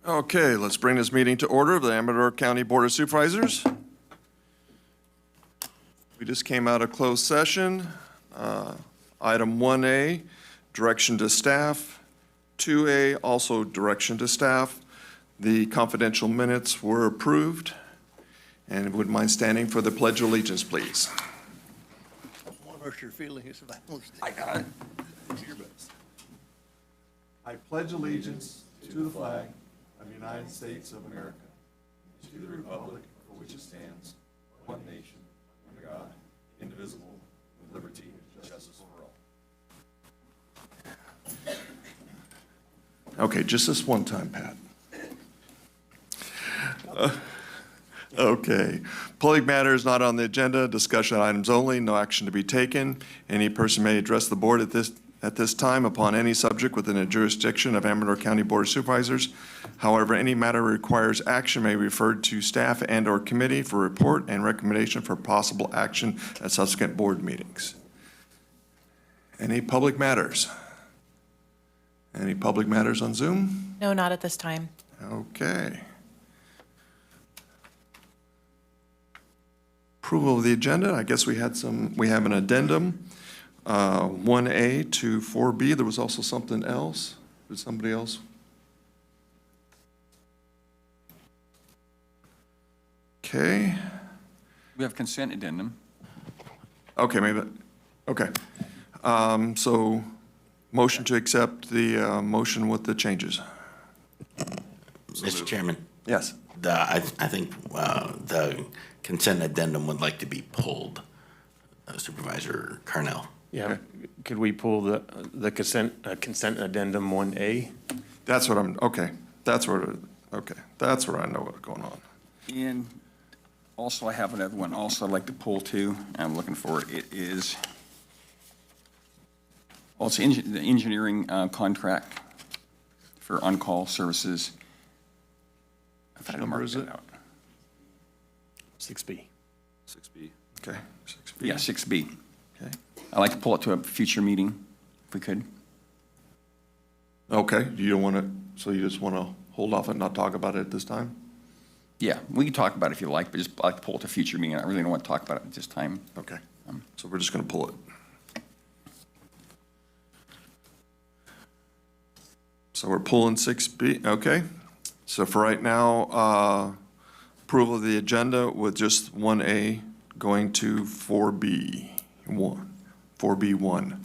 Okay, let's bring this meeting to order of the Amador County Board of Supervisors. We just came out of closed session. Item 1A, direction to staff. 2A, also direction to staff. The confidential minutes were approved. And would mind standing for the Pledge of Allegiance, please. What hurts your feelings if I don't stay? I got it. Do your best. I pledge allegiance to the flag of the United States of America, to the republic for which it stands, one nation, under God, indivisible, with liberty and justice for all. Okay, just this one time, Pat. Okay. Public matters not on the agenda, discussion items only, no action to be taken. Any person may address the board at this time upon any subject within the jurisdiction of Amador County Board of Supervisors. However, any matter requires action may be referred to staff and/or committee for report and recommendation for possible action at subsequent board meetings. Any public matters? Any public matters on Zoom? No, not at this time. Okay. Approval of the agenda. I guess we have an addendum. 1A to 4B. There was also something else. Did somebody else? Okay. We have consent addendum. Okay, maybe. Okay. So motion to accept the motion with the changes. Mr. Chairman, Yes. I think the consent addendum would like to be pulled. Supervisor Carnell. Yeah, could we pull the consent addendum 1A? That's what I'm, okay. That's where I know what's going on. And also, I have another one also I'd like to pull too. I'm looking for it. It is, well, it's the engineering contract for on-call services. Which number is it? 6B. 6B. Okay, 6B. Yeah, 6B. Okay. I'd like to pull it to a future meeting, if we could. Okay, you don't want to, so you just want to hold off and not talk about it at this time? Yeah, we can talk about it if you like, but just I'd like to pull it to a future meeting. I really don't want to talk about it at this time. Okay, so we're just going to pull it. So we're pulling 6B, okay. So for right now, approval of the agenda with just 1A going to 4B1. 4B1.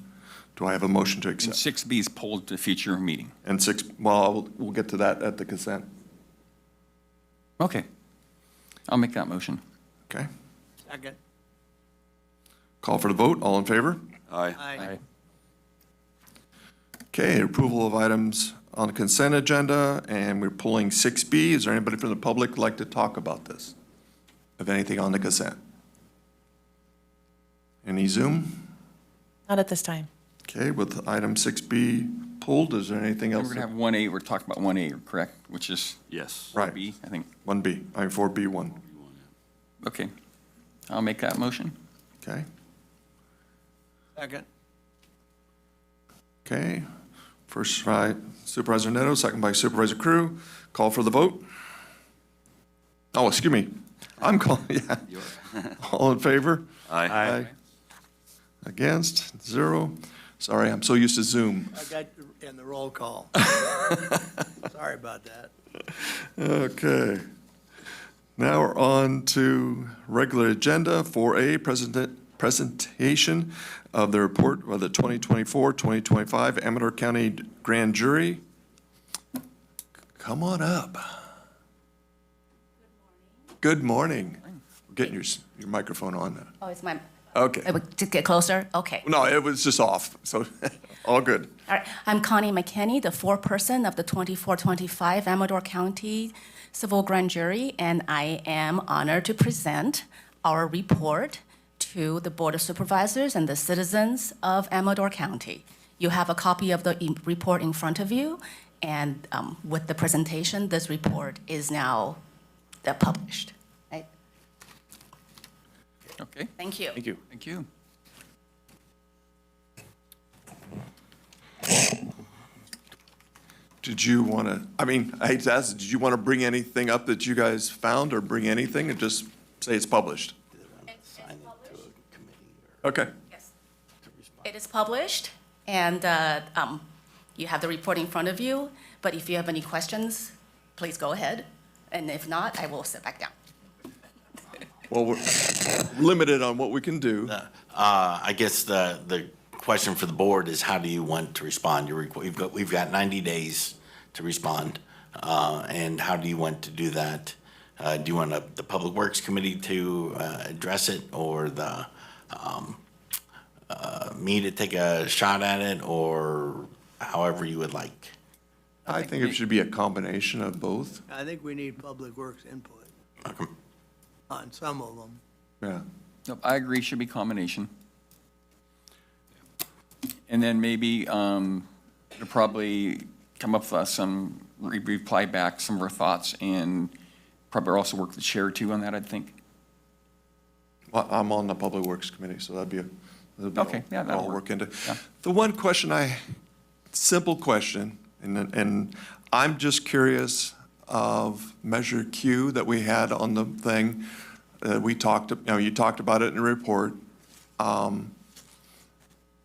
Do I have a motion to And accept? 6B is pulled to a future meeting. And well, we'll get to that at the consent. Okay. I'll make that motion. Okay. Second. Call for the vote. All in favor? Aye. Okay, approval of items on the consent agenda, and we're pulling 6B. Is there anybody from the public who'd like to talk about this? Of anything on the consent? Any Zoom? Not at this time. Okay, with item 6B pulled, is there anything We're else? going to have 1A, we're talking about 1A, correct? Which is Yes. Right. 4B, I think. 1B, 4B1. Okay. I'll make that motion. Okay, Second. okay. First by Supervisor Neto, second by Supervisor Crew. Call for the vote. Oh, excuse me. I'm calling, yeah. All in favor? Aye. Against? 0. Sorry, I'm so used to Zoom. I got in the roll call. Sorry about that. Okay. Now we're on to regular agenda, 4A, presentation of the report of the 2024-2025 Amador County Grand Jury. Come on up. Good morning. Getting your microphone on. Oh, it's my, Okay. just get closer? Okay. No, it was just off, so all good. All right, I'm Connie McKinney, the foreperson of the 24-25 Amador County Civil Grand Jury, and I am honored to present our report to the Board of Supervisors and the citizens of Amador County. You have a copy of the report in front of you, and with the presentation, this report is now published. Right? Okay. Thank you. Thank you. Thank you. Did you want to, I hate to ask, did you want to bring anything up that you guys found or bring anything and just say it's published? Assign it to a committee Okay. Yes. It is published, and you have the report in front of you, but if you have any questions, please go ahead, and if not, I will sit back down. Well, we're limited on what we can do. I guess the question for the board is, how do you want to respond? We've got 90 days to respond, and how do you want to do that? Do you want the Public Works Committee to address it, or me to take a shot at it, or however you would like? I think it should be a combination of both. I think we need Public Works input on some of them. Yeah. Nope, I agree, should be combination. And then maybe, you'll probably come up with some, reply back some of our thoughts, and probably also work with the chair too on that, I think. Well, I'm on the Public Works Committee, so that'd be Okay, yeah, that'll I'll work. work into. Yeah. The one question simple question, and I'm just curious of Measure Q that we had on the thing. We talked, you talked about it in the report.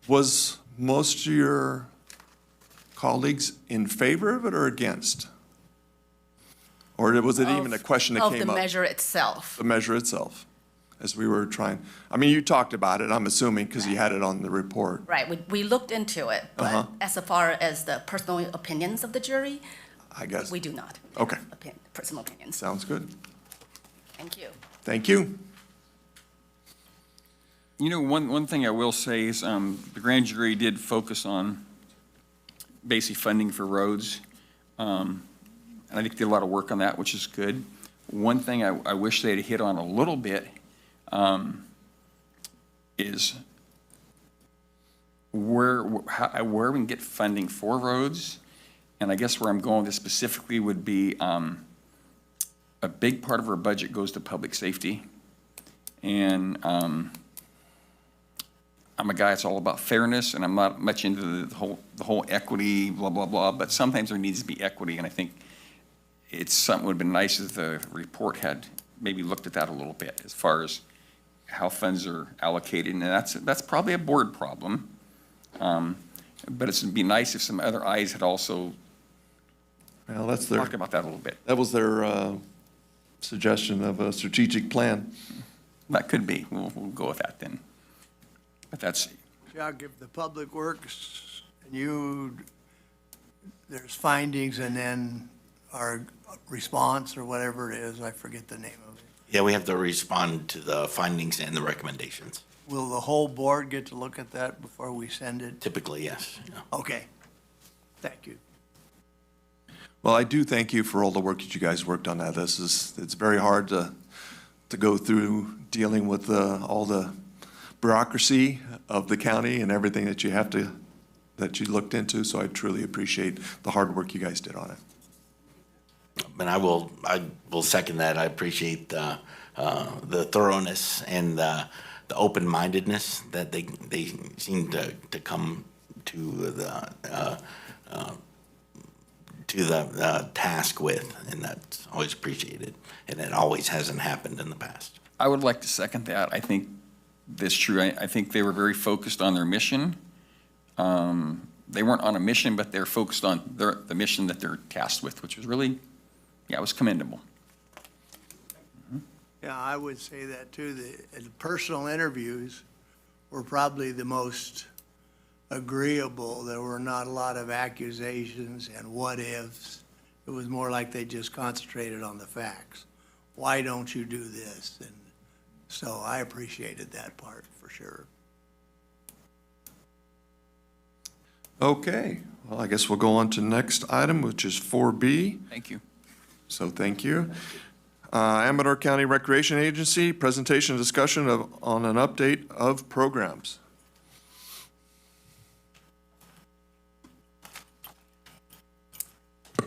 Was most of your colleagues in favor of it or against? Or was it even a question that came up? Of the measure itself. The measure itself, as we were trying. You talked about it, I'm assuming, because you had it on the report. Right, we looked into it, Uh-huh. but as far as the personal opinions of the jury, I guess. we do not. Okay. have personal opinions. Sounds good. Thank you. Thank you. You know, one thing I will say is, the grand jury did focus on basic funding for roads. And I think did a lot of work on that, which is good. One thing I wish they'd hit on a little bit, is where we can get funding for roads. And I guess where I'm going with this specifically would be, a big part of our budget goes to public safety. And, I'm a guy that's all about fairness, and I'm not much into the whole equity, blah, blah, blah, but sometimes there needs to be equity, and I think it's something would have been nice if the report had maybe looked at that a little bit as far as how funds are allocated, and that's probably a board problem. But it'd be nice if some other eyes had also Well, that's talked about that a little bit. that was their suggestion of a strategic plan. That could be, we'll go with that then. But that's, Chuck, if the Public Works, and there's findings and then our response or whatever it is, I forget the name of it. Yeah, we have to respond to the findings and the recommendations. Will the whole board get to look at that before we send it? Typically, yes. Yeah. Okay. Thank you. Well, I do thank you for all the work that you guys worked on that. It's very hard to go through dealing with all the bureaucracy of the county and everything that you looked into, so I truly appreciate the hard work you guys did on it. And I will second that. I appreciate the thoroughness and the open-mindedness that they seem to come to the task with, and that's always appreciated. And it always hasn't happened in the past. I would like to second that. I think that's true. I think they were very focused on their mission. They weren't on a mission, but they're focused on the mission that they're tasked with, which was really, it was commendable. Yeah, I would say that too. The personal interviews were probably the most agreeable. There were not a lot of accusations and what ifs. It was more like they just concentrated on the facts. Why don't you do this? And so I appreciated that part for sure. Okay, well, I guess we'll go on to the next item, which is 4B. Thank you. So thank you. Amador County Recreation Agency, presentation and discussion on an update of programs.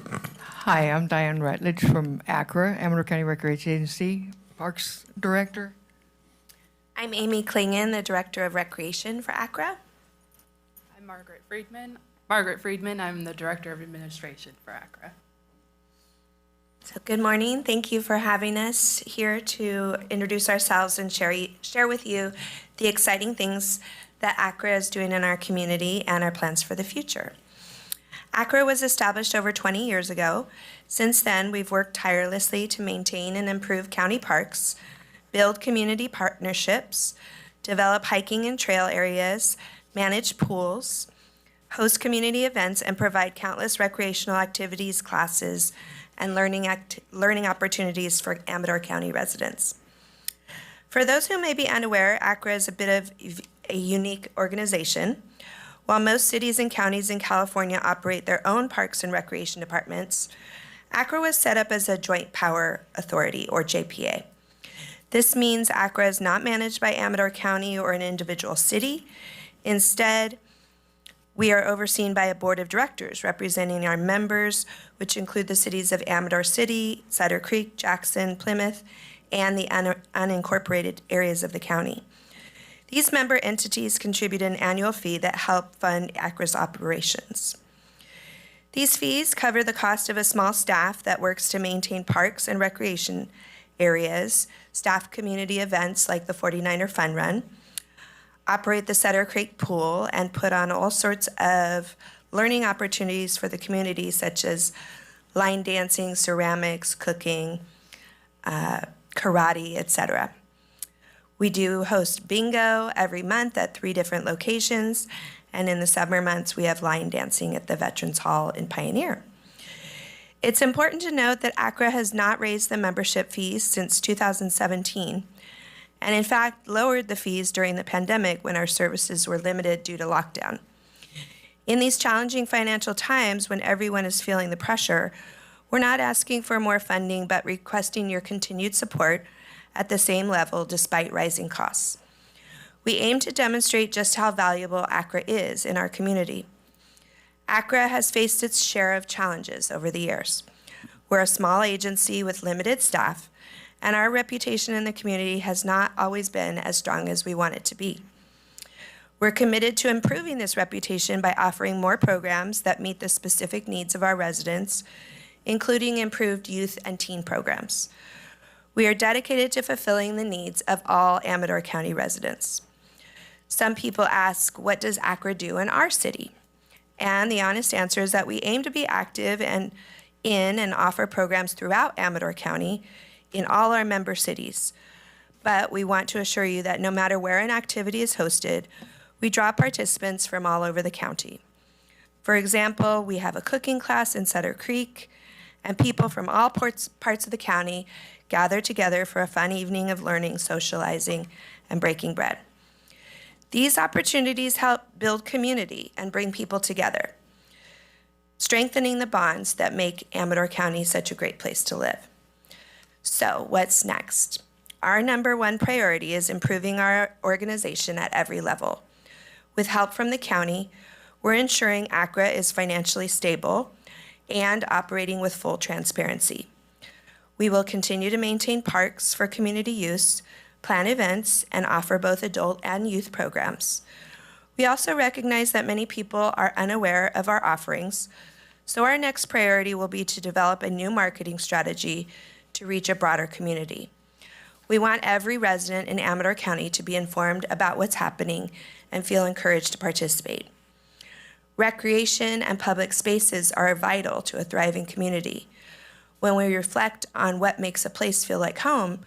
Hi, I'm Diane Rutledge from ACRA, Amador County Recreation Agency, Parks Director. I'm Amy Klingen, the Director of Recreation for ACRA. I'm Margaret Friedman. Margaret Friedman. I'm the Director of Administration for ACRA. So good morning. Thank you for having us here to introduce ourselves and share with you the exciting things that ACRA is doing in our community and our plans for the future. ACRA was established over 20 years ago. Since then, we've worked tirelessly to maintain and improve county parks, build community partnerships, develop hiking and trail areas, manage pools, host community events, and provide countless recreational activities, classes, and learning opportunities for Amador County residents. For those who may be unaware, ACRA is a bit of a unique organization. While most cities and counties in California operate their own parks and recreation departments, ACRA was set up as a joint power authority, or JPA. This means ACRA is not managed by Amador County or an individual city. Instead, we are overseen by a board of directors representing our members, which include the cities of Amador City, Cider Creek, Jackson, Plymouth, and the unincorporated areas of the county. These member entities contribute an annual fee that help fund ACRA's operations. These fees cover the cost of a small staff that works to maintain parks and recreation areas, staff community events like the 49er Fun Run, operate the Cider Creek Pool, and put on all sorts of learning opportunities for the community, such as line dancing, ceramics, cooking, karate, etc. We do host bingo every month at 3 different locations, and in the summer months, we have line dancing at the Veterans Hall in Pioneer. It's important to note that ACRA has not raised the membership fees since 2017, and in fact lowered the fees during the pandemic when our services were limited due to lockdown. In these challenging financial times when everyone is feeling the pressure, we're not asking for more funding but requesting your continued support at the same level despite rising costs. We aim to demonstrate just how valuable ACRA is in our community. ACRA has faced its share of challenges over the years. We're a small agency with limited staff, and our reputation in the community has not always been as strong as we want it to be. We're committed to improving this reputation by offering more programs that meet the specific needs of our residents, including improved youth and teen programs. We are dedicated to fulfilling the needs of all Amador County residents. Some people ask, what does ACRA do in our city? And the honest answer is that we aim to be active and offer programs throughout Amador County in all our member cities. But we want to assure you that no matter where an activity is hosted, we draw participants from all over the county. For example, we have a cooking class in Cider Creek, and people from all parts of the county gather together for a fun evening of learning, socializing, and breaking bread. These opportunities help build community and bring people together, strengthening the bonds that make Amador County such a great place to live. So, what's next? Our number one priority is improving our organization at every level. With help from the county, we're ensuring ACRA is financially stable and operating with full transparency. We will continue to maintain parks for community use, plan events, and offer both adult and youth programs. We also recognize that many people are unaware of our offerings, so our next priority will be to develop a new marketing strategy to reach a broader community. We want every resident in Amador County to be informed about what's happening and feel encouraged to participate. Recreation and public spaces are vital to a thriving community. When we reflect on what makes a place feel like home,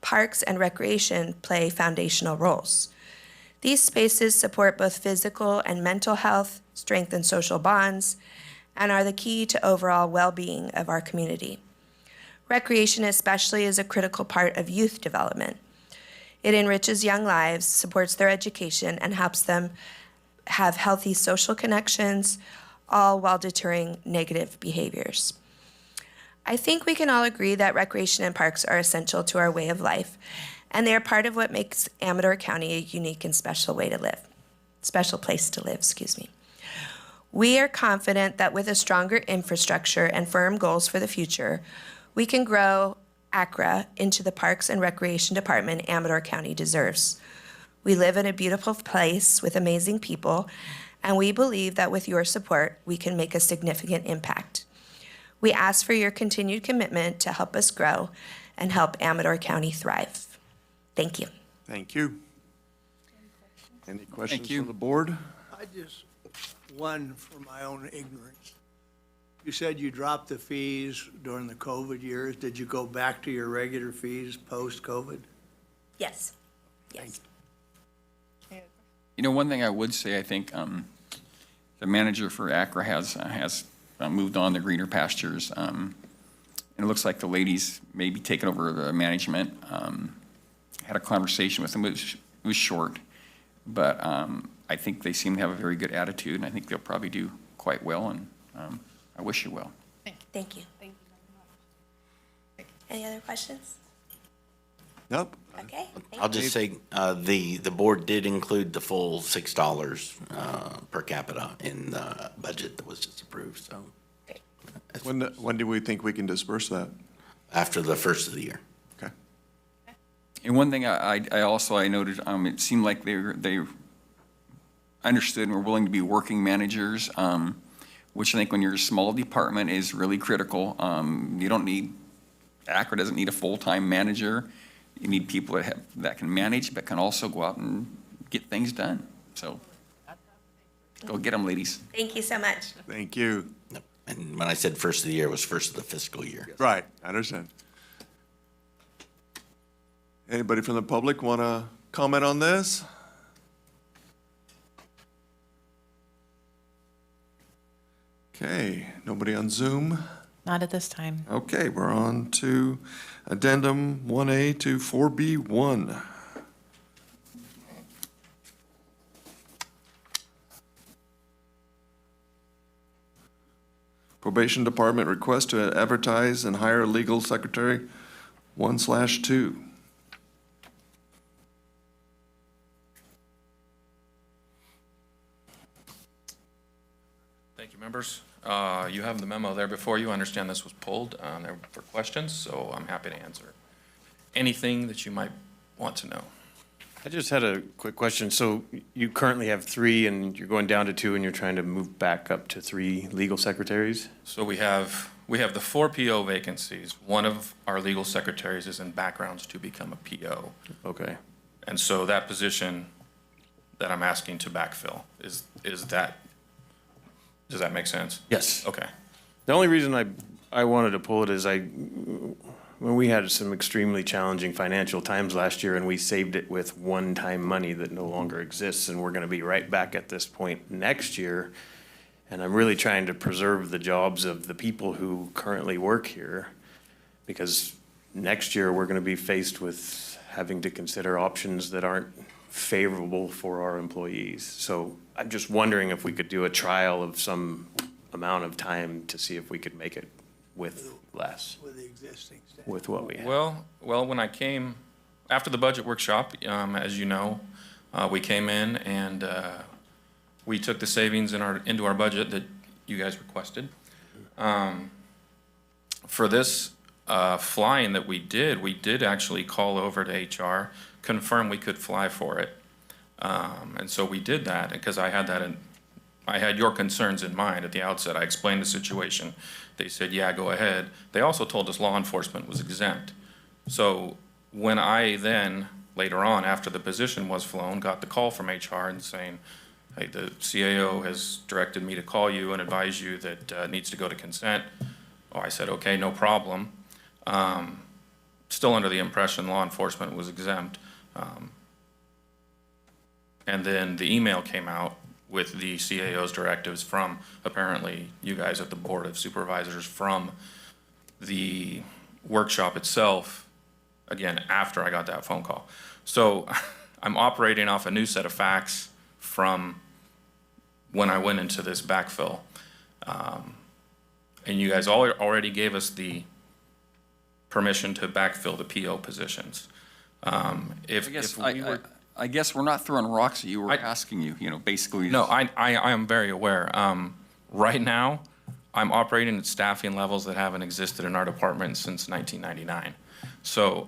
parks and recreation play foundational roles. These spaces support both physical and mental health, strengthen social bonds, and are the key to overall well-being of our community. Recreation especially is a critical part of youth development. It enriches young lives, supports their education, and helps them have healthy social connections, all while deterring negative behaviors. I think we can all agree that recreation and parks are essential to our way of life, and they are part of what makes Amador County a unique and special place to live, We are confident that with a stronger infrastructure and firm goals for the future, we can grow ACRA into the Parks and Recreation Department Amador County deserves. We live in a beautiful place with amazing people, and we believe that with your support, we can make a significant impact. We ask for your continued commitment to help us grow and help Amador County thrive. Thank you. Thank you. Any questions you. from the board? I just, one for my own ignorance. You said you dropped the fees during the COVID years. Did you go back to your regular fees post-COVID? Yes. Yes. You know, one thing I would say, I think the manager for Accra has moved on to greener pastures. And it looks like the ladies may be taking over the management. Had a conversation with them. It was short, but I think they seem to have a very good attitude, and I think they'll probably do quite well, and I wish you well. Thank you. Any other questions? Nope. Okay. Thank I'll just say, the board did include the full $6 per capita in the budget that was just approved, so. When do we think we can disperse that? After the first of the year. Okay. And one thing I noted, it seemed like they understood and were willing to be working managers, which I think when you're a small department is really critical. Accra doesn't need a full-time manager. You need people that can manage, but can also go out and get things done. So go get them, ladies. Thank you so much. Thank you. Yep. And when I said first of the year, it was first of the fiscal year. Right, I understand. Anybody from the public want to comment on this? Okay, nobody on Zoom? Not at this time. Okay, we're on to addendum 1A to 4B1. Probation Department request to advertise and hire legal secretary 1/2. Thank you, members. You have the memo there before you. I understand this was pulled there for questions, so I'm happy to answer anything that you might want to know. I just had a quick question. So you currently have 3 and you're going down to 2 and you're trying to move back up to 3 legal secretaries? So we have the 4 PO vacancies. One of our legal secretaries is in backgrounds to become a PO. Okay. And so that position that I'm asking to backfill is that, does that make sense? Yes. Okay. The only reason I wanted to pull it is when we had some extremely challenging financial times last year and we saved it with one-time money that no longer exists, and we're going to be right back at this point next year. And I'm really trying to preserve the jobs of the people who currently work here, because next year we're going to be faced with having to consider options that aren't favorable for our employees. So I'm just wondering if we could do a trial of some amount of time to see if we could make it with less, With the existing staff? with what we have. Well, when I came, after the budget workshop, as you know, we came in and we took the savings into our budget that you guys requested. For this flying that we did actually call over to HR, confirm we could fly for it. And so we did that because I had your concerns in mind at the outset. I explained the situation. They said, yeah, go ahead. They also told us law enforcement was exempt. So when I then, later on, after the position was flown, got the call from HR and saying, hey, the CAO has directed me to call you and advise you that it needs to go to consent. Oh, I said, okay, no problem. Still under the impression law enforcement was exempt. And then the email came out with the CAO's directives from, apparently, you guys at the Board of Supervisors, from the workshop itself, again, after I got that phone call. So I'm operating off a new set of facts from when I went into this backfill. And you guys already gave us the permission to backfill the PO positions. I guess we're not throwing rocks at you. We're asking you, basically. No, I am very aware. Right now, I'm operating at staffing levels that haven't existed in our department since 1999. So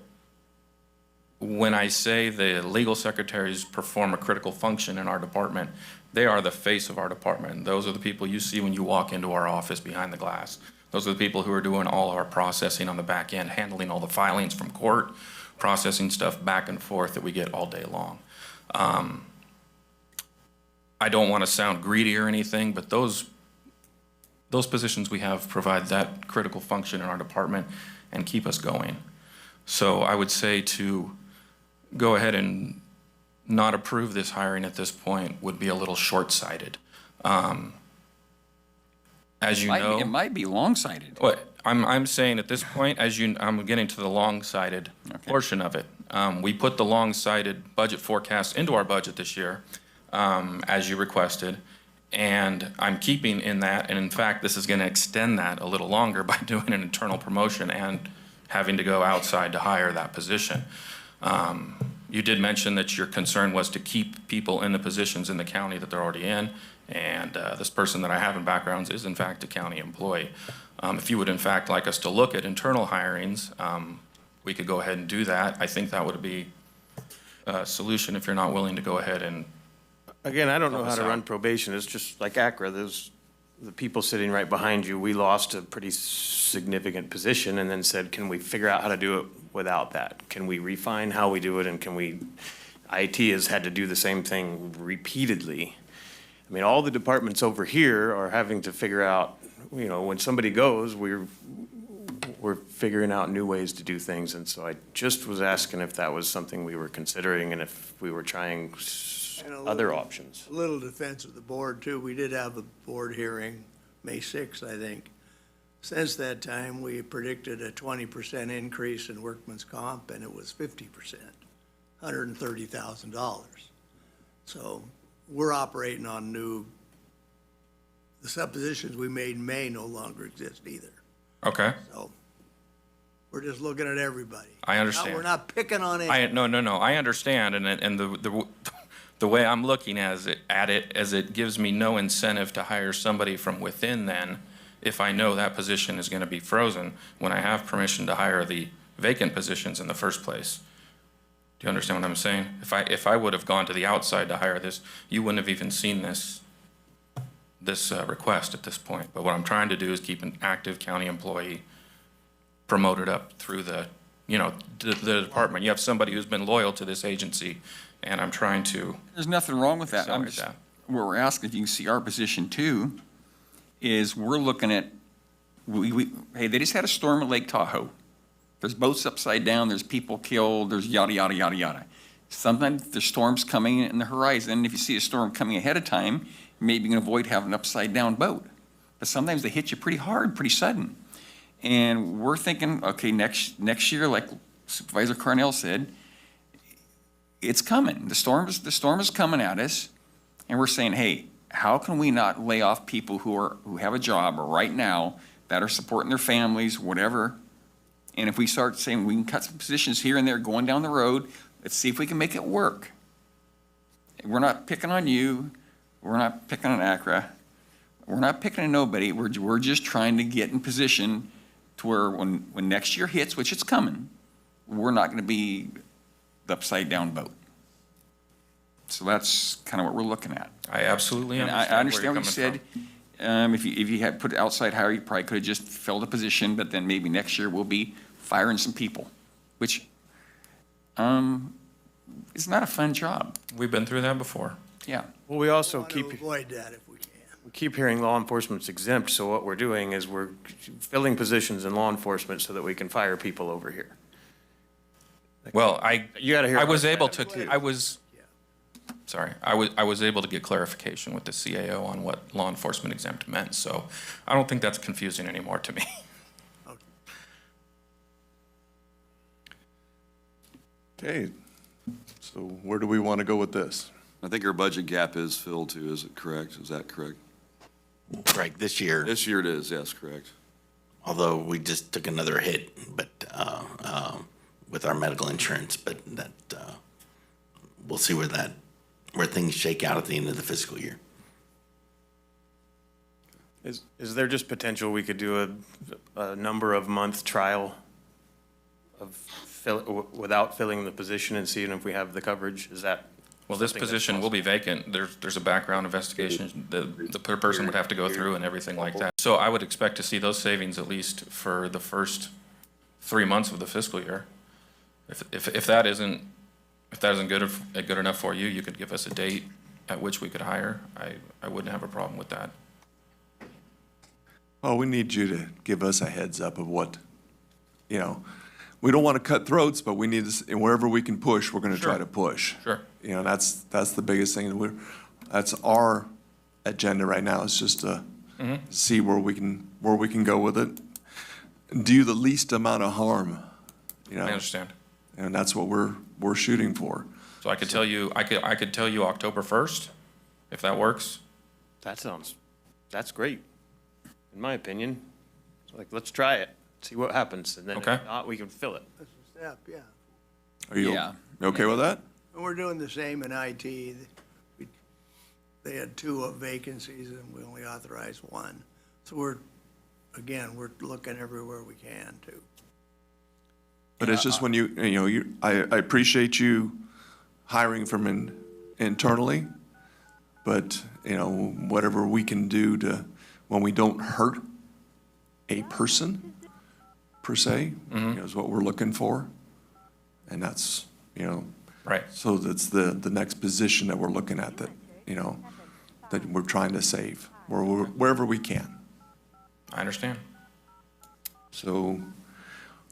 when I say the legal secretaries perform a critical function in our department, they are the face of our department. Those are the people you see when you walk into our office behind the glass. Those are the people who are doing all our processing on the back end, handling all the filings from court, processing stuff back and forth that we get all day long. I don't want to sound greedy or anything, but those positions we have provide that critical function in our department and keep us going. So I would say to go ahead and not approve this hiring at this point would be a little short-sighted. As you know. It might be long-sighted. What, I'm saying at this point, I'm getting to the long-sighted portion of it. We put the long-sighted budget forecast into our budget this year, as you requested, and I'm keeping in that, and in fact, this is gonna extend that a little longer by doing an internal promotion and having to go outside to hire that position. You did mention that your concern was to keep people in the positions in the county that they're already in, and this person that I have in backgrounds is in fact a county employee. If you would in fact like us to look at internal hirings, we could go ahead and do that. I think that would be a solution if you're not willing to go ahead and. Again, I don't know Help how us to out. run probation. It's just like ACRA, there's the people sitting right behind you. We lost a pretty significant position and then said, can we figure out how to do it without that? Can we refine how we do it, and can we, IT has had to do the same thing repeatedly. I mean, all the departments over here are having to figure out, you know, when somebody goes, we're figuring out new ways to do things. And so I just was asking if that was something we were considering and if we were trying And a other little- options. A little defense of the board too. We did have a board hearing, May 6th, I think. Since that time, we predicted a 20% increase in workman's comp, and it was 50%, $130,000. So we're operating on the suppositions we made in May no longer exist either. Okay, So we're just looking at everybody. I understand. We're not picking on any. No, I understand, and the way I'm looking at it, as it gives me no incentive to hire somebody from within then, if I know that position is gonna be frozen, when I have permission to hire the vacant positions in the first place. Do you understand what I'm saying? If I would have gone to the outside to hire this, you wouldn't have even seen this request at this point. But what I'm trying to do is keep an active county employee promoted up through the department. You have somebody who's been loyal to this agency, and I'm trying to. There's nothing wrong with that. I'm Accelerate just, that. what we're asking, if you can see our position too, is we're looking at, hey, they just had a storm at Lake Tahoe. There's boats upside down, there's people killed, there's yada, yada, yada, yada. Sometimes there's storms coming in the horizon. If you see a storm coming ahead of time, maybe you can avoid having an upside down boat. But sometimes they hit you pretty hard, pretty sudden. And we're thinking, okay, next year, like Supervisor Carnell said, it's coming. The storm is coming at us, and we're saying, hey, how can we not lay off people who have a job right now that are supporting their families, whatever? And if we start saying we can cut some positions here and there going down the road, let's see if we can make it work. We're not picking on you. We're not picking on ACRA. We're not picking on nobody. We're just trying to get in position to where when next year hits, which it's coming, we're not going to be the upside down boat. So that's kind of what we're looking at. I absolutely And understand. I understand what you where you're coming said. If you had put outside hire, you probably could have just filled a position, but then maybe next year we'll be firing some people, which is not a fun job. from. We've been through that before. Yeah. Well, we also Want to keep avoid that if we can. hearing law enforcement's exempt, so what we're doing is we're filling positions in law enforcement so that we can fire people over here. Well, You gotta hear. I was our able side. to, I was able to get clarification with the CAO on what law enforcement exempt meant, so I don't think that's confusing anymore to me. Okay, so where do we want to go with this? I think our budget gap is filled too, is it correct? Is that correct? Right, this year, This year it is, yes, correct. although we just took another hit, but, with our medical insurance, but that, we'll see where things shake out at the end of the fiscal year. Is there just potential we could do a number of month trial of without filling the position and seeing if we have the coverage? Is that? Well, this something that's position will be vacant. There's a background investigation the person would have to go through and everything like that. So I would expect to see those savings at least for the first 3 months of the fiscal year. If that isn't good enough for you, you could give us a date at which we could hire. I wouldn't have a problem with that. Well, we need you to give us a heads up of what, you know, we don't want to cut throats, but we need to, wherever we can push, we're going to try Sure. to push. Sure. You know, that's the biggest thing. That's our agenda right now, is just to see where we can go with it. Do the least amount of harm, you know. I understand. And that's what we're shooting for. So I could tell you October 1st, if that works. That's great, in my opinion. Like, let's try it, see what happens, and then Okay. if not, we can fill it. That's a step, yeah. Are you Yeah. okay with that? And we're doing the same in IT. They had 2 vacancies and we only authorized 1. So we're looking everywhere we can to. But it's just when I appreciate you hiring from internally, but, you know, whatever we can do to, when we don't hurt a person, per se, you know, is what we're looking for. And that's, you know. Right. So that's the next position that we're looking at, that, you know, that we're trying to save, wherever we can. I understand. So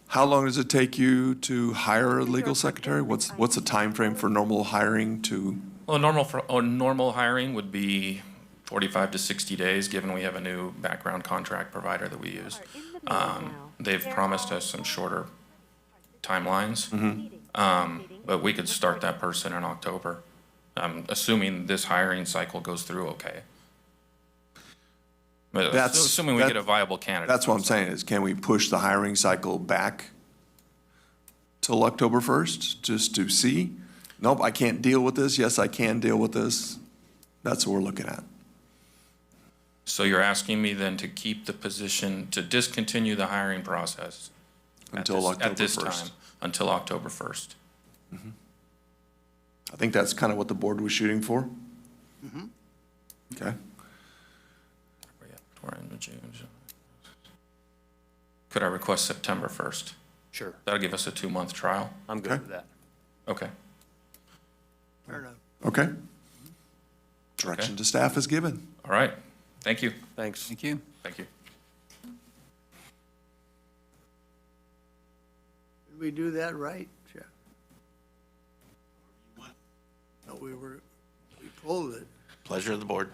how long does it take you to hire a legal secretary? What's the time frame for normal hiring to? Well, normal hiring would be 45 to 60 days, given we have a new background contract provider that we use. They've promised us some shorter timelines. But we could start that person in October, assuming this hiring cycle goes through okay. But assuming we get a viable candidate. That's what I'm saying, is can we push the hiring cycle back till October 1st, just to see? Nope, I can't deal with this. Yes, I can deal with this. That's what we're looking at. So you're asking me then to keep the position, to discontinue the hiring process Until October 1st. at this time, until October 1st. I think that's kind of what the board was shooting for. Okay. We're in June. Could I request September 1st? Sure, That'll give us a 2-month trial. I'm good Okay. with that. Okay. Fair enough. Okay. Direction to staff is given. All right. Thank you. Thanks. Thank you. Thank you. Did we do that right, Jeff? No, we pulled it. Pleasure of the board.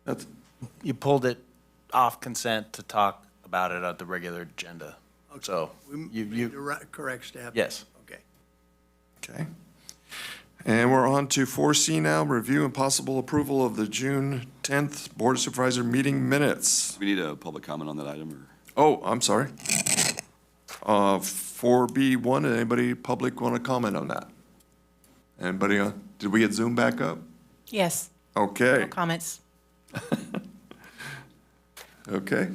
That's, You pulled it off consent to talk about it at the regular agenda. So, We you, made the correct step. yes. Okay. okay. And we're on to 4C now, review and possible approval of the June 10th Board of Supervisor meeting minutes. We need a public comment on that item, or? Oh, I'm sorry. 4B1, anybody public want to comment on that? Anybody, did we get Zoom back up? Yes, Okay, no comments. okay.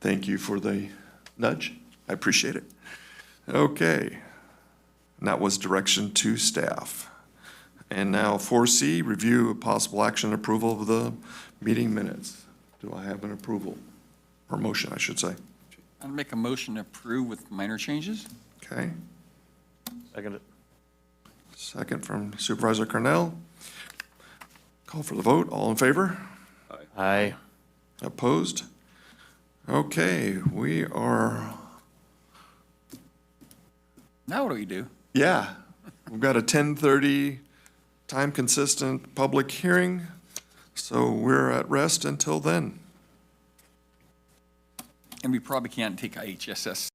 Thank you for the nudge. I appreciate it. Okay. And that was direction to staff. And now 4C, review of possible action approval of the meeting minutes. Do I have an approval? Or motion, I should say. I'll make a motion to approve with minor changes. Okay. Second it. Second from Supervisor Cornell. Call for the vote. All in favor? Aye. Opposed? Okay, we are, Now what do we do? yeah, we've got a 10:30 time-consistent public hearing, so we're at rest until then. And we probably can't take IHSS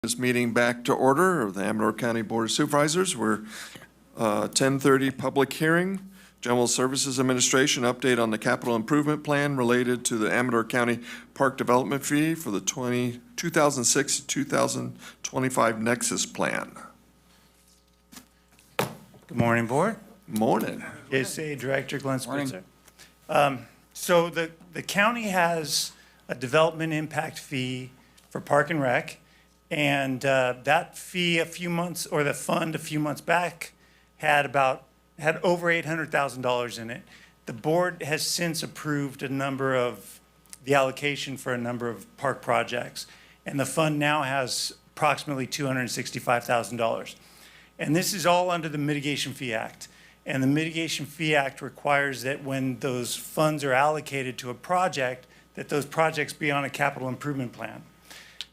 This meeting back to order of the Amador County Board of Supervisors. We're 10:30 public hearing. General Services Administration update on the capital improvement plan related to the Amador County Park Development Fee for the 2006 to 2025 Nexus Plan. Good morning, Board. Morning. JSA Director Glenn Morning. Spitzer. So the county has a development impact fee for Park and Rec, and that fee the fund a few months back had over $800,000 in it. The board has since approved the allocation for a number of park projects, and the fund now has approximately $265,000. And this is all under the Mitigation Fee Act. And the Mitigation Fee Act requires that when those funds are allocated to a project, that those projects be on a capital improvement plan.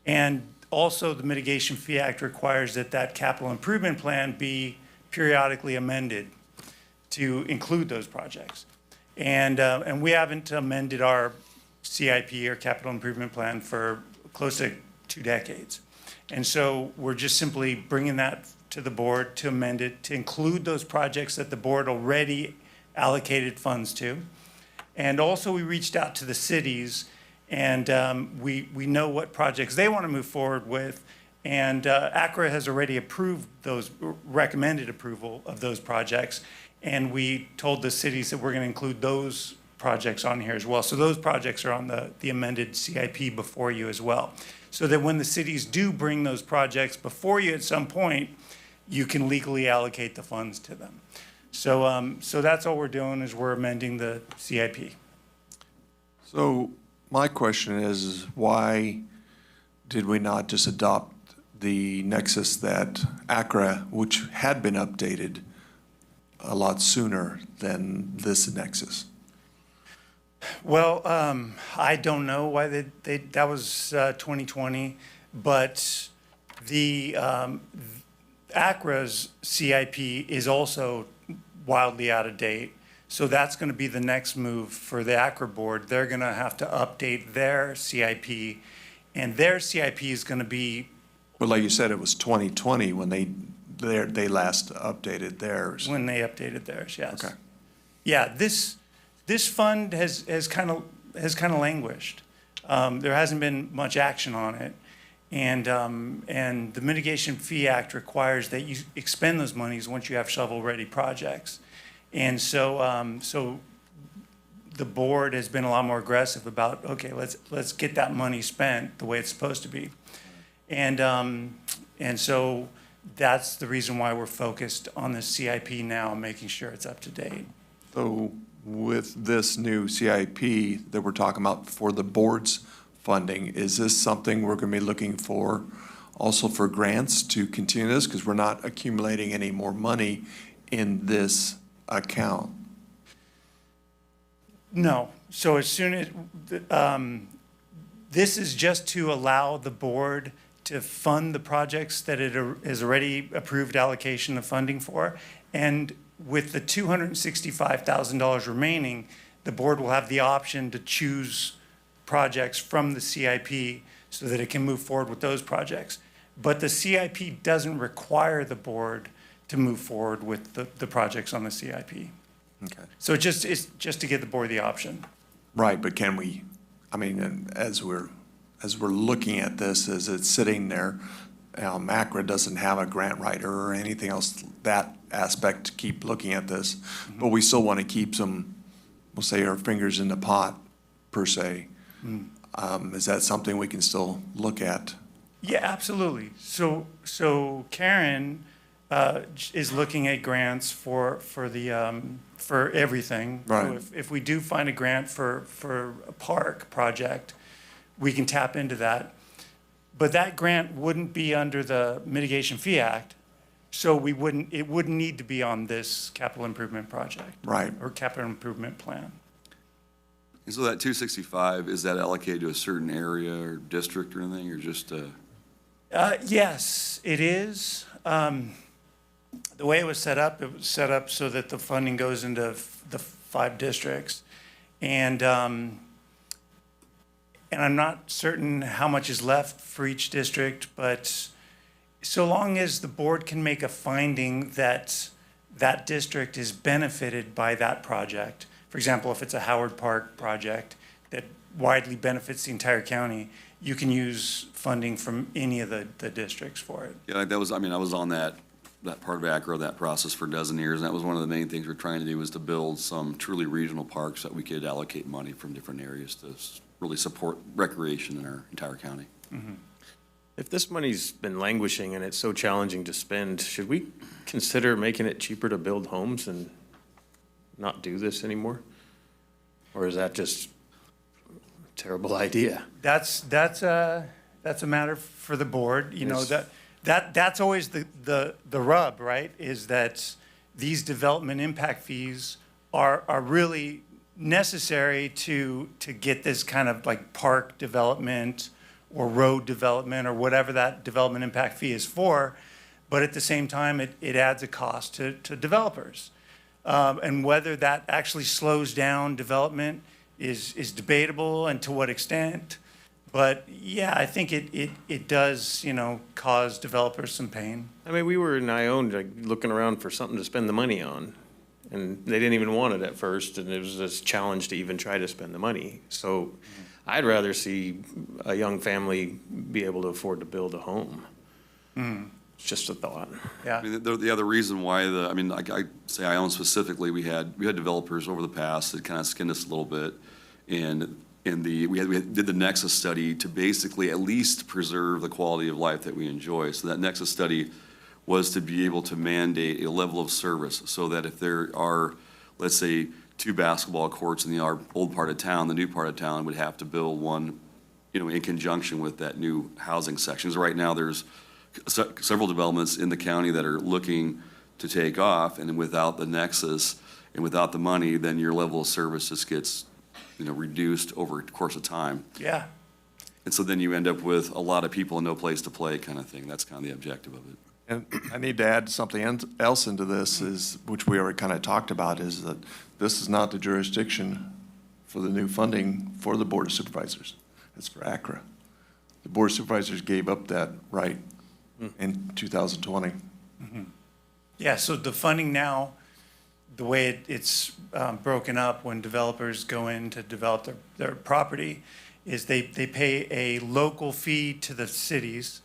And also, the Mitigation Fee Act requires that that capital improvement plan be periodically amended to include those projects. And we haven't amended our CIP, or capital improvement plan, for close to 2 decades. And so we're just simply bringing that to the board to amend it, to include those projects that the board already allocated funds to. And also, we reached out to the cities, and we know what projects they want to move forward with. And ACRA has already approved recommended approval of those projects. And we told the cities that we're going to include those projects on here as well. So those projects are on the amended CIP before you as well. So that when the cities do bring those projects before you at some point, you can legally allocate the funds to them. So that's all we're doing, is we're amending the CIP. So my question is why did we not just adopt the Nexus that ACRA, which had been updated a lot sooner than this Nexus? Well, I don't know why that was 2020, but the ACRA's CIP is also wildly out of date. So that's going to be the next move for the ACRA board. They're going to have to update their CIP, and their CIP is going to be. Well, like you said, it was 2020 when they last updated theirs. When they updated theirs, yes. Okay. Yeah, this fund has kind of languished. There hasn't been much action on it, and the Mitigation Fee Act requires that you expend those monies once you have shovel-ready projects, and so the board has been a lot more aggressive about, okay, let's get that money spent the way it's supposed to be, and so that's the reason why we're focused on the CIP now, making sure it's up to date. So with this new CIP that we're talking about for the board's funding, is this something we're going to be looking for also for grants to continue this? Because we're not accumulating any more money in this account. No. So as soon as, this is just to allow the board to fund the projects that it has already approved allocation of funding for. And with the $265,000 remaining, the board will have the option to choose projects from the CIP so that it can move forward with those projects. But the CIP doesn't require the board to move forward with the projects on the CIP. Okay. So it's just to give the board the option. Right, but can we, I mean, as we're looking at this, as it's sitting there, ACRA doesn't have a grant writer or anything else, that aspect to keep looking at this, but we still want to keep some, we'll say, our fingers in the pot, per se. Is that something we can still look at? Yeah, absolutely. So Karen is looking at grants for everything. Right. So if we do find a grant for a park project, we can tap into that. But that grant wouldn't be under the Mitigation Fee Act, so it wouldn't need to be on this capital improvement project. Right. Or capital improvement plan. And so that 265, is that allocated to a certain area or district or anything, or just, Yes, it is. The way it was set up so that the funding goes into the 5 districts. And I'm not certain how much is left for each district, but so long as the board can make a finding that that district is benefited by that project. For example, if it's a Howard Park project that widely benefits the entire county, you can use funding from any of the districts for it. Yeah, that was, I was on that part of ACRA, that process for a dozen years, and that was one of the main things we're trying to do, was to build some truly regional parks that we could allocate money from different areas to really support recreation in our entire county. If this money's been languishing and it's so challenging to spend, should we consider making it cheaper to build homes and not do this anymore? Or is that just a terrible idea? That's a matter for the board, you know, Yes. that's always the rub, right? Is that these development impact fees are really necessary to get this kind of like park development or road development or whatever that development impact fee is for. But at the same time, it adds a cost to developers. And whether that actually slows down development is debatable, and to what extent. But yeah, I think it does, you know, cause developers some pain. I mean, we were in Ione, like, looking around for something to spend the money on, and they didn't even want it at first, and it was this challenge to even try to spend the money. So I'd rather see a young family be able to afford to build a home. It's just a thought. Yeah. I mean, the other reason why I say Ione specifically, we had developers over the past that kind of skinned us a little bit, and we did the Nexus study to basically at least preserve the quality of life that we enjoy. So that Nexus study was to be able to mandate a level of service so that if there are, let's say, 2 basketball courts in our old part of town, the new part of town would have to build one, you know, in conjunction with that new housing sections. Right now, there's several developments in the county that are looking to take off, and without the Nexus and without the money, then your level of service just gets, you know, reduced over the course of time. Yeah. And so then you end up with a lot of people and no place to play kind of thing. That's kind of the objective of it. And I need to add something else into this, is, which we already kind of talked about, is that this is not the jurisdiction for the new funding for the Board of Supervisors. It's for ACRA. The Board of Supervisors gave up that right in 2020. Yeah, so the funding now, the way it's broken up when developers go in to develop their property, is they pay a local fee to the cities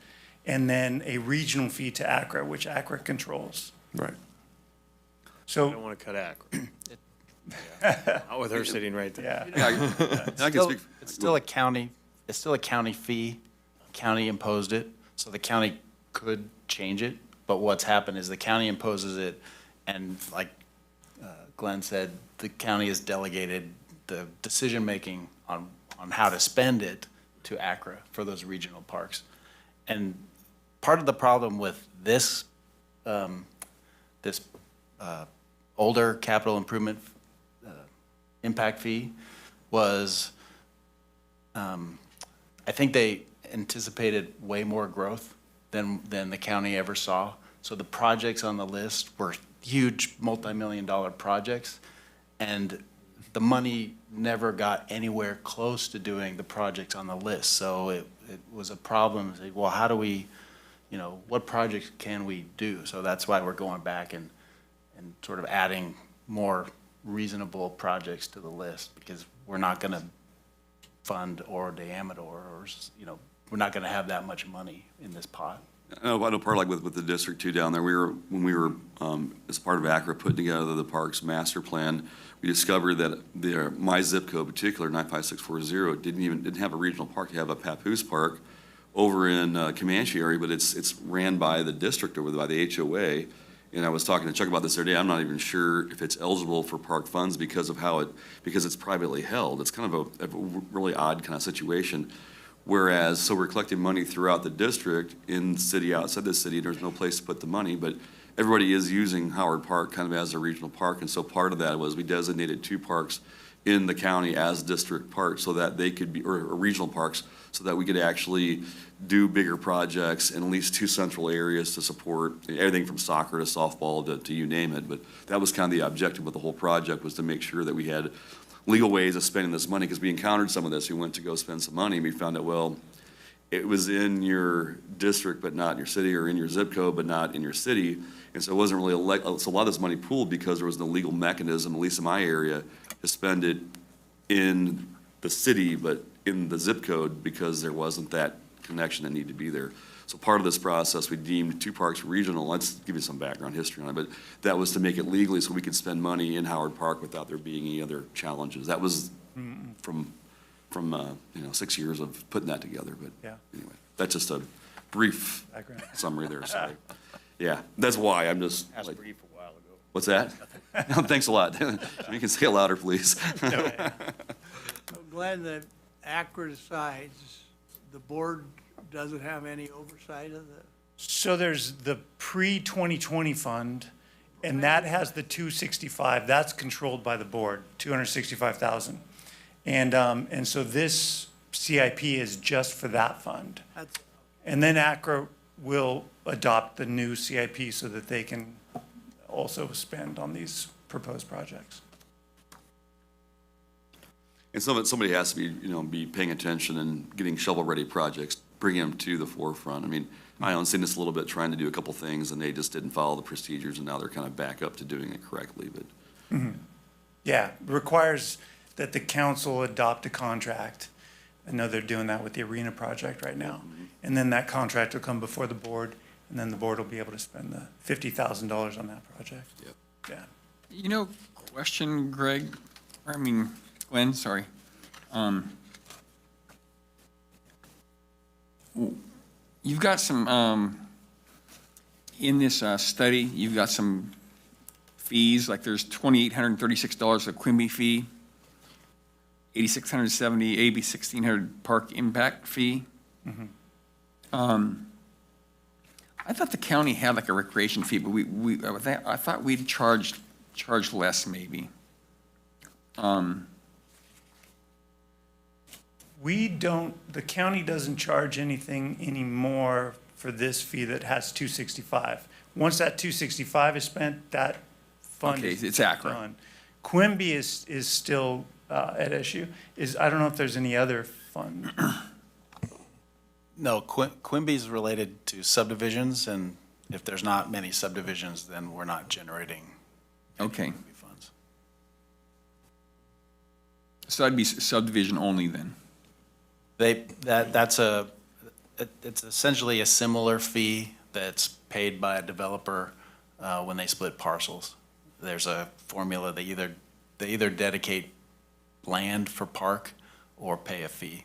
and then a regional fee to ACRA, which ACRA controls. Right. I So, don't want to cut ACRA. Not with her sitting right there. yeah, I can speak. It's still a county fee. County imposed it, so the county could change it. But what's happened is the county imposes it, and like Glenn said, the county has delegated the decision-making on how to spend it to ACRA for those regional parks. And part of the problem with this, older capital improvement impact fee was, I think they anticipated way more growth than the county ever saw. So the projects on the list were huge multi-million-dollar projects, and the money never got anywhere close to doing the projects on the list. So it was a problem. Say, well, how do we, what projects can we do? So that's why we're going back and sort of adding more reasonable projects to the list, because we're not going to fund Oro de Amador, or, we're not going to have that much money in this pot. I know part like with the district too down there, when we were as part of ACRA putting together the parks master plan, we discovered that my zip code, in particular 95640, didn't have a regional park. You have a Papoose Park over in Comanche area, but it's ran by the district by the HOA. And I was talking to Chuck about this the other day. I'm not even sure if it's eligible for park funds because it's privately held. It's kind of a really odd kind of situation. Whereas, so we're collecting money throughout the district, in the city, outside the city, there's no place to put the money, but everybody is using Howard Park kind of as a regional park, and so part of that was we designated 2 parks in the county as district parks so that they could be, or regional parks, so that we could actually do bigger projects in at least 2 central areas to support everything from soccer to softball to you name it. But that was kind of the objective of the whole project, was to make sure that we had legal ways of spending this money, because we encountered some of this. We went to go spend some money, and we found out, well, it was in your district but not in your city, or in your zip code but not in your city. And so it wasn't really, so a lot of this money pooled because there was no legal mechanism, at least in my area, to spend it in the city but in the zip code, because there wasn't that connection that needed to be there. So part of this process, we deemed two parks regional. Let's give you some background history on it, but that was to make it legally so we could spend money in Howard Park without there being any other challenges. That was from 6 years of putting that together, but Yeah. anyway, that's just a brief Background. summary there, sorry. Yeah, that's why I'm just That's like, brief a while ago. what's that? No, thanks a lot. You can say it louder, please. So Glenn, the ACRA sides, the board doesn't have any oversight of the, So there's the pre-2020 fund, and that has the 265, that's controlled by the board, 265,000. And so this CIP is just for that fund. that's, And then ACRA will adopt the new CIP so that they can also spend on these proposed projects. And somebody has to be paying attention and getting shovel-ready projects, bringing them to the forefront. I mean, I own seen this a little bit, trying to do a couple things, and they just didn't follow the procedures, and now they're kind of back up to doing it correctly, but. Yeah, requires that the council adopt a contract. I know they're doing that with the arena project right now. And then that contract will come before the board, and then the board will be able to spend the $50,000 on that project. Yep. Yeah. Question, Greg, Glenn, sorry. You've got some, in this study, you've got some fees, like there's $2,836 a Quimby fee, $8,670 AB 1,600 park impact fee. I thought the county had like a recreation fee, but I thought we'd charge less maybe. The county doesn't charge anything anymore for this fee that has 265. Once that 265 is spent, that fund Okay, is it's accurate. done. Quimby is still at issue. I don't know if there's any other fund. No, Quimby's related to subdivisions, and if there's not many subdivisions, then we're not generating Okay, Quimby funds. so that'd be subdivision only then? It's essentially a similar fee that's paid by a developer when they split parcels. There's a formula, they either dedicate land for park or pay a fee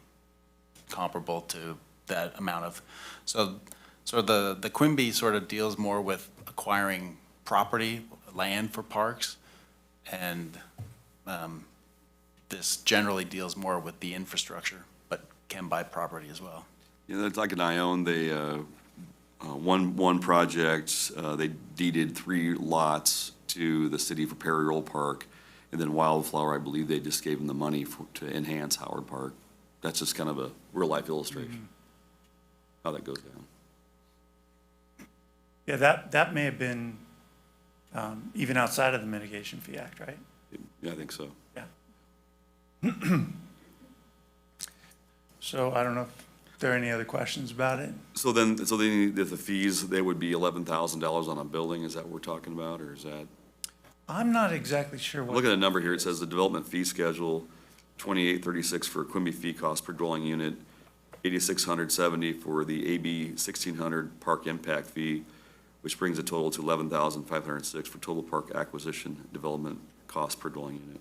comparable to that amount of, so the Quimby sort of deals more with acquiring property, land for parks, and this generally deals more with the infrastructure, but can buy property as well. Yeah, it's like an Ione, one project, they deeded 3 lots to the city for Perry Roll Park, and then Wildflower, I believe they just gave them the money to enhance Howard Park. That's just kind of a real-life illustration, how that goes down. Yeah, that may have been even outside of the Mitigation Fee Act, right? Yeah, I think so. Yeah. So I don't know if there are any other questions about it. So then the fees, they would be $11,000 on a building, is that what we're talking about, or is that? I'm not exactly sure what. Look at the number here, it says the development fee schedule, 2836 for Quimby fee cost per dwelling unit, 8,670 for the AB 1,600 park impact fee, which brings the total to 11,506 for total park acquisition development cost per dwelling unit.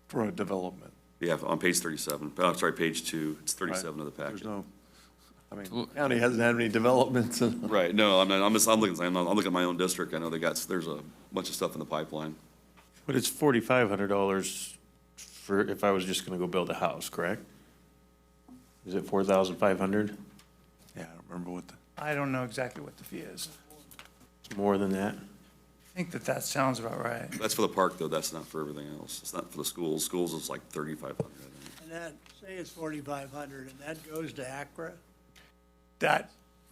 For a development. Yeah, on page 37, page 2, it's 37 of the package. County hasn't had any developments. Right, no, I'm looking at my own district, I know there's a bunch of stuff in the pipeline. But it's $4,500 for, if I was just gonna go build a house, correct? Is it 4,500? Yeah, I don't remember what the. I don't know exactly what the fee is. More than that? I think that sounds about right. That's for the park, though, that's not for everything else, it's not for the schools, schools is like 3,500, I think. and that, say it's 4,500, and that goes to ACRA? That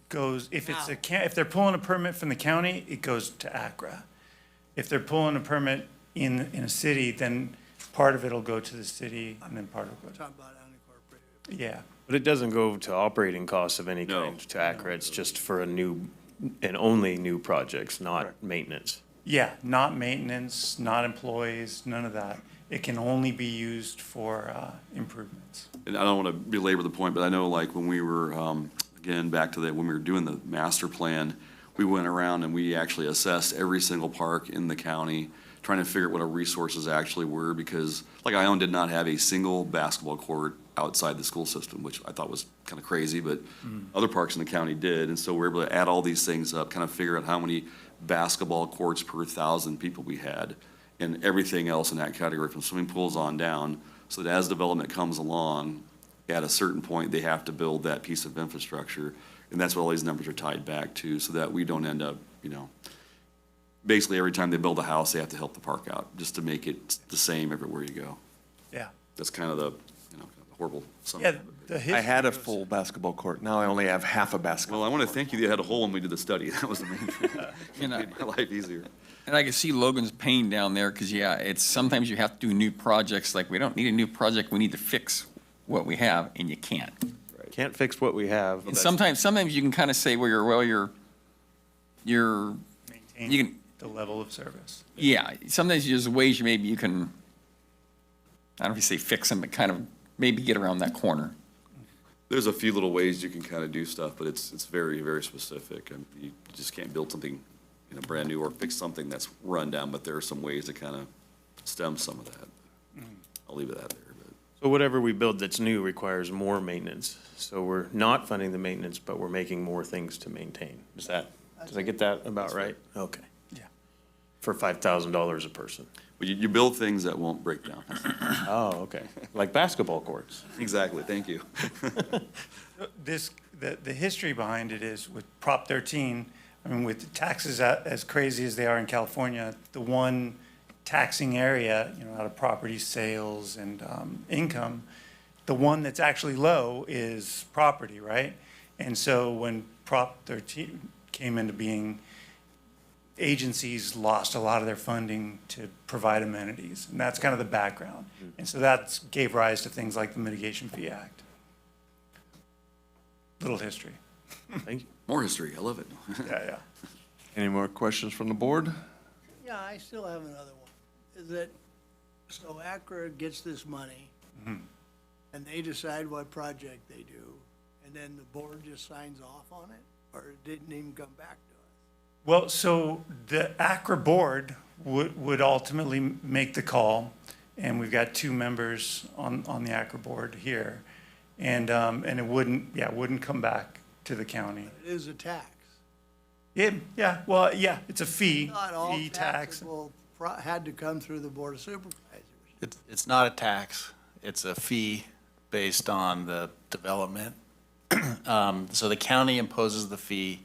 goes, if they're pulling a permit from the county, it goes to ACRA. If they're pulling a permit in a city, then part of it'll go to the city, and then part will go to. Talking about unincorporated. Yeah, But it doesn't go to operating costs of any No. kind to Accra. It's just for a new, and only new projects, not maintenance. Yeah, not maintenance, not employees, none of that. It can only be used for improvements. And I don't want to belabor the point, but I know like when we were, again, back to that, when we were doing the master plan, we went around and we actually assessed every single park in the county, trying to figure out what our resources actually were, because like Ione did not have a single basketball court outside the school system, which I thought was kind of crazy, but other parks in the county did. And so we're able to add all these things up, kind of figure out how many basketball courts per 1,000 people we had, and everything else in that category from swimming pools on down, so that as development comes along, at a certain point, they have to build that piece of infrastructure. And that's what all these numbers are tied back to, so that we don't end up, basically every time they build a house, they have to help the park out, just to make it the same everywhere you go. Yeah. That's kind of the, horrible Yeah, summary. the history I had a goes- full basketball court. Now I only have half a basketball. Well, I want to thank you that you had a hole when we did the study. That was the main thing. You know, Made my life easier. and I can see Logan's pain down there, because, yeah, it's, sometimes you have to do new projects, like, we don't need a new project, we need to fix what we have, and you can't. Can't fix what we have. And sometimes you can kind of say, you're, you Maintain can, the level of service. yeah, sometimes there's ways maybe you can, I don't know if you say fix them, but kind of maybe get around that corner. There's a few little ways you can kind of do stuff, but it's very, very specific. And you just can't build something, brand new or fix something that's run down, but there are some ways to kind of stem some of that. I'll leave it at there, but. So whatever we build that's new requires more maintenance. So we're not funding the maintenance, but we're making more things to maintain. Did I get that about right? Okay. Yeah. For $5,000 a person. Well, you build things that won't break down. Oh, okay. Like basketball courts. Exactly, thank you. The history behind it is with Prop 13, I mean, with the taxes as crazy as they are in California, the one taxing area, out of property sales and income, the one that's actually low is property, right? And so when Prop 13 came into being, agencies lost a lot of their funding to provide amenities, and that's kind of the background. And so that gave rise to things like the Mitigation Fee Act. Little history. Thank you. More history, I love it. Yeah. Any more questions from the board? Yeah, I still have another one. Is that, so Accra gets this money, and they decide what project they do, and then the board just signs off on it, or it didn't even come back to us? Well, so the Accra board would ultimately make the call, and we've got two members on the Accra board here. And it wouldn't come back to the county. It is a tax. Yeah, it's a fee, Not all fee tax. taxable had to come through the Board of Supervisors. It's not a tax, it's a fee based on the development. So the county imposes the fee.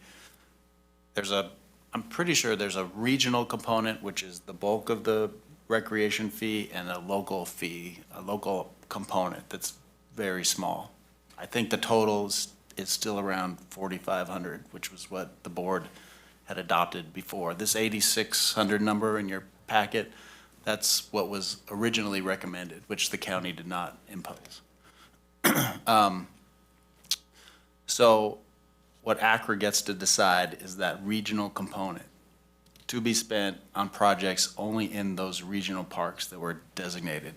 I'm pretty sure there's a regional component, which is the bulk of the recreation fee, and a local fee, a local component that's very small. I think the total is still around 4,500, which was what the board had adopted before. This 8,600 number in your packet, that's what was originally recommended, which the county did not impose. So what Accra gets to decide is that regional component to be spent on projects only in those regional parks that were designated.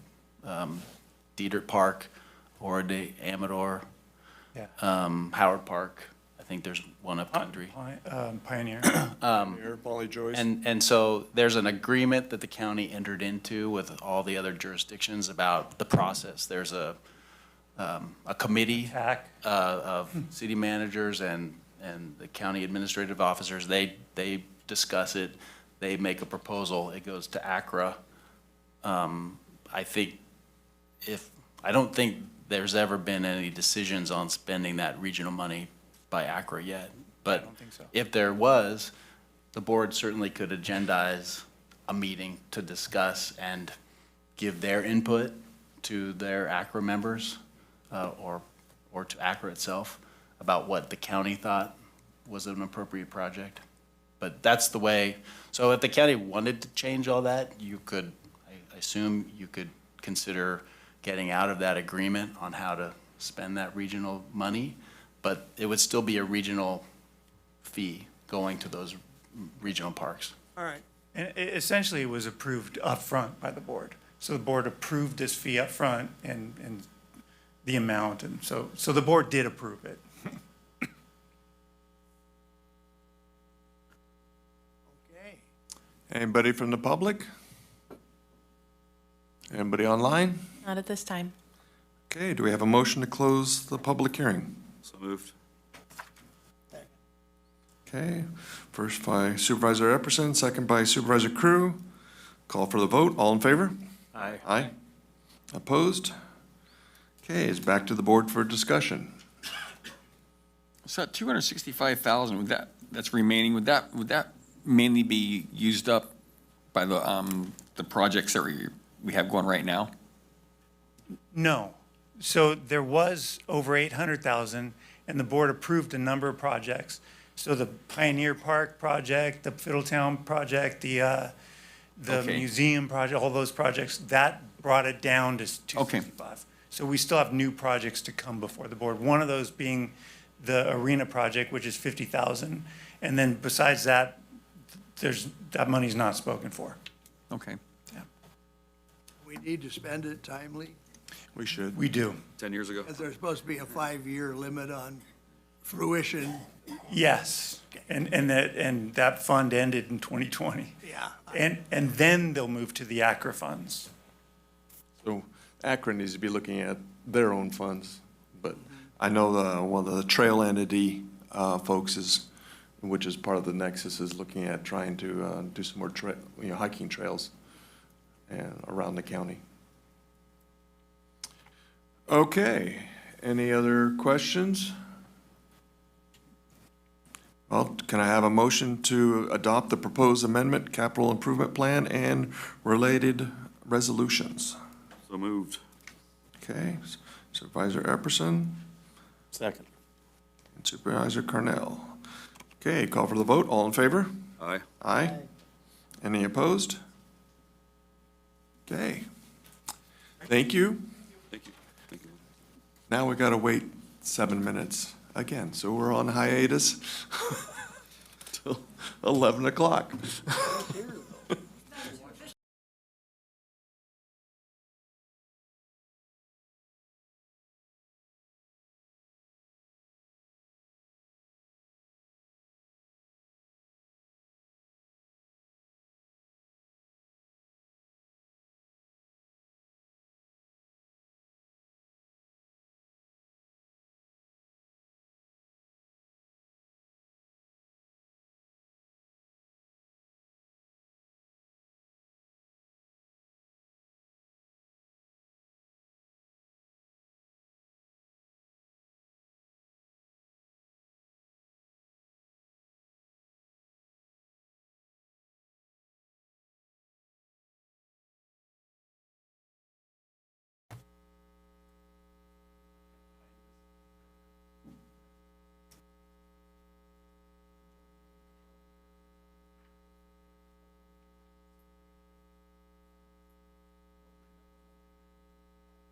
Diedert Park, Orade, Amador, Yeah. Howard Park. I think there's one up country. Pioneer. Mayor Polly Joyce? And so there's an agreement that the county entered into with all the other jurisdictions about the process. There's a committee TAC. of city managers and the county administrative officers. They discuss it, they make a proposal, it goes to Accra. I don't think there's ever been any decisions on spending that regional money by Accra yet. But don't think so. if there was, the board certainly could agendize a meeting to discuss and give their input to their Accra members, or to Accra itself, about what the county thought was an appropriate project. But that's the way, so if the county wanted to change all that, I assume you could consider getting out of that agreement on how to spend that regional money, but it would still be a regional fee going to those regional parks. All right. And essentially, it was approved upfront by the board. So the board approved this fee upfront and the amount, and so the board did approve it. Okay. Anybody from the public? Anybody online? Not at this time. Okay, do we have a motion to close the public hearing? So moved. Okay, first by Supervisor Epperson, second by Supervisor Crew. Call for the vote. All in favor? Aye. Aye. Opposed? Okay, it's back to the board for discussion. So that 265,000, that's remaining, would that mainly be used up by the projects that we have going right now? No. So there was over 800,000, and the board approved a number of projects. So the Pioneer Park project, the Fiddletown project, the Okay. museum project, all those projects, that brought it down to 265. So we still have new projects to come before the board. One of those being the arena project, which is 50,000. And then besides that, that money's not spoken for. Okay. We need to spend it timely, We should. We do. 10 years ago. because there's supposed to be a 5-year limit on fruition. Yes. And that fund ended in 2020. Yeah. And then they'll move to the ACRA funds. So Akron needs to be looking at their own funds, but I know one of the trail entity folks which is part of the Nexus, is looking at trying to do some more hiking trails and around the county. Okay, any other questions? Well, can I have a motion to adopt the proposed amendment, capital improvement plan, and related resolutions? So moved. Okay, Supervisor Epperson Second. and Supervisor Carnell. Okay, call for the vote. All in favor? Aye. Aye. Any opposed? Okay. Thank you. Thank you. Thank you. Now we gotta wait 7 minutes again, so we're on hiatus till 11 o'clock.